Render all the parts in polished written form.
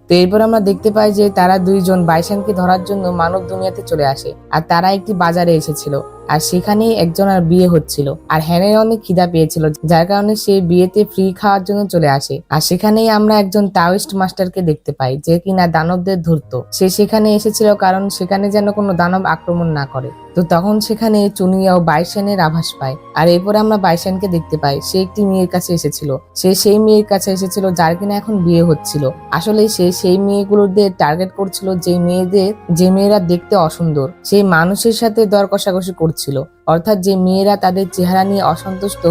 তো এরপর আমরা দেখতে পাই যে তারা দুইজন বাইশানকে ধরার জন্য মানব দুনিয়াতে চলে আসে। আর তারা একটি বাজারে এসেছিল, আর সেখানেই একজনের বিয়ে হচ্ছিল। আর হ্যানের অনেক খিদা পেয়েছিল, যার কারণে সে বিয়েতে ফ্রি খাওয়ার জন্য চলে আসে। আর সেখানেই আমরা একজন তাওয়িস্ট মাস্টারকে দেখতে পাই, যে কিনা দানবদের ধরতো। সে সেখানে এসেছিল কারণ সেখানে যেন কোনো দানব আক্রমণ না করে। তো তখন সেখানে চুনিয়াও বাইশানের আভাস পায়। আর এরপরে আমরা বাইশানকে দেখতে পাই, সে একটি মেয়ের কাছে এসেছিল। সে সেই মেয়ের কাছে এসেছিল যার কিনা এখন বিয়ে হচ্ছিল। আসলে সে সেই মেয়েগুলোদের টার্গেট করছিল, যে মেয়েরা দেখতে অসুন্দর, সেই মানুষের সাথে দর কষাকষি করছিল। অর্থাৎ যে মেয়েরা তাদের চেহারা নিয়ে অসন্তুষ্ট,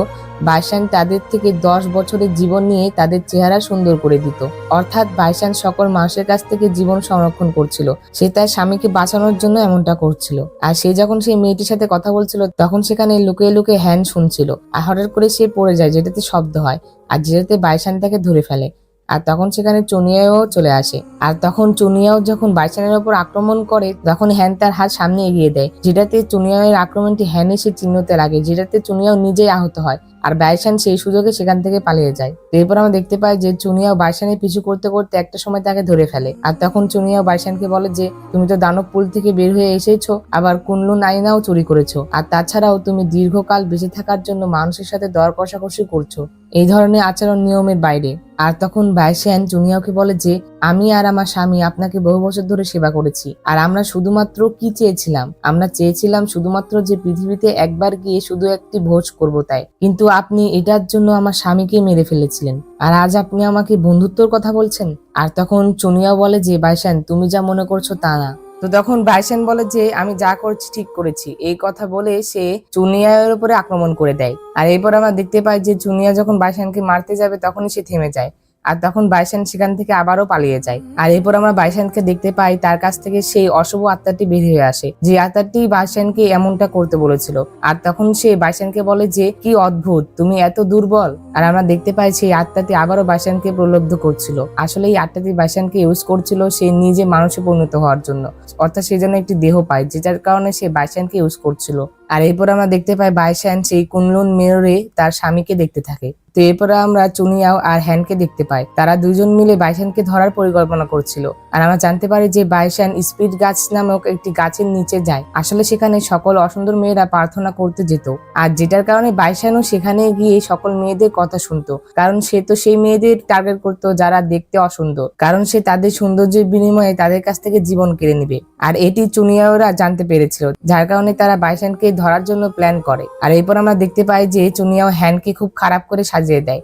বাইশান তাদের থেকে 10 বছরের জীবন নিয়ে তাদের চেহারা সুন্দর করে দিত। অর্থাৎ বাইশান সকল মানুষের কাছ থেকে জীবন সংরক্ষণ করছিল। সে তার স্বামীকে বাঁচানোর জন্য এমনটা করছিল। আর সে যখন সেই মেয়েটির সাথে কথা বলছিল, তখন সেখানে লুকিয়ে লুকিয়ে হ্যান শুনছিল। আর হঠাৎ করে সে পড়ে যায়, যেটাতে শব্দ হয়, আর যেটাতে বাইশান তাকে ধরে ফেলে। আর তখন সেখানে চুনিয়াও চলে আসে। আর তখন চুনিয়াও যখন বাইশানের উপর আক্রমণ করে, তখন হ্যান তার হাত সামনে এগিয়ে দেয়, যেটাতে চুনিয়াওয়ের আক্রমণটি হ্যান এসে চিহ্নতে লাগে, যেটাতে চুনিয়াও নিজেই আহত হয়। আর বাইশান সেই সুযোগে সেখান থেকে পালিয়ে যায়। এরপর আমরা দেখতে পাই যে চুনিয়াও বাইশানের পিছু করতে করতে একটা সময় তাকে ধরে ফেলে। আর তখন চুনিয়াও বাইশানকে বলে যে, তুমি তো দানব পুল থেকে বের হয়ে এসেছো, আবার কুনলুন আয়নাও চুরি করেছো, আর তাছাড়াও তুমি দীর্ঘকাল বেঁচে থাকার জন্য মানুষের সাথে দর কষাকষি করছো। এই ধরনের আচরণ নিয়মের বাইরে। আর তখন বাইশান চুনিয়াওকে বলে যে, আমি আর আমার স্বামী আপনাকে বহু বছর ধরে সেবা করেছি, আর আমরা শুধুমাত্র কি চেয়েছিলাম, আমরা চেয়েছিলাম শুধুমাত্র যে পৃথিবীতে একবার গিয়ে শুধু একটি ভোজ করব, তাই। কিন্তু আপনি এটার জন্য আমার স্বামীকে মেরে ফেলেছিলেন, আর আজ আপনি আমাকে বন্ধুত্বর কথা বলছেন। আর তখন চুনিয়াও বলে যে, বাইশান তুমি যা মনে করছো তা না। তো তখন বাইশান বলে যে, আমি যা করছি ঠিক করেছি। এই কথা বলে সে চুনিয়ার উপরে আক্রমণ করে দেয়। আর এরপর আমরা দেখতে পাই যে চুনিয়া যখন বাইশানকে মারতে যাবে, তখনই সে থেমে যায়। আর তখন বাইশান সেখান থেকে আবারও পালিয়ে যায়। আর এরপর আমরা বাইশানকে দেখতে পাই, তার কাছ থেকে সেই অশুভ আত্মাটি বের হয়ে আসে, যে আত্মাটি বাইশানকে এমনটা করতে বলেছিল। আর তখন সে বাইশানকে বলে যে, কি অদ্ভুত, তুমি এত দুর্বল। আর আমরা দেখতে পাই সেই আত্মাটি আবারও বাইশানকে প্রলুব্ধ করছিল। আসলে এই আত্মাটি বাইশানকে ইউজ করছিল সে নিজে মানুষে পরিণত হওয়ার জন্য। অর্থাৎ সে যেন একটি দেহ পায়, যেটার কারণে সে বাইশানকে ইউজ করছিল। আর এরপর আমরা দেখতে পাই বাইশান সেই কুনলুন মিররে তার স্বামীকে দেখতে থাকে। তো এরপরে আমরা চুনিয়াও আর হ্যানকে দেখতে পাই, তারা দুজন মিলে বাইশানকে ধরার পরিকল্পনা করছিল। আর আমরা জানতে পারি যে বাইশান স্পিড গাছ নামক একটি গাছের নিচে যায়। আসলে সেখানে সকল অসুন্দর মেয়েরা প্রার্থনা করতে যেত, আর যেটার কারণে বাইশানও সেখানে গিয়ে সকল মেয়েদের কথা শুনতো। কারণ সে তো সেই মেয়েদের টার্গেট করতো যারা দেখতে অসুন্দর, কারণ সে তাদের সৌন্দর্যের বিনিময়ে তাদের কাছ থেকে জীবন কেড়ে নিবে। আর এটি চুনিয়াওরা জানতে পেরেছিল, যার কারণে তারা বাইশানকে ধরার জন্য প্ল্যান করে। আর এরপর আমরা দেখতে পাই যে চুনিয়াও হ্যানকে খুব খারাপ করে সাজিয়ে দেয়।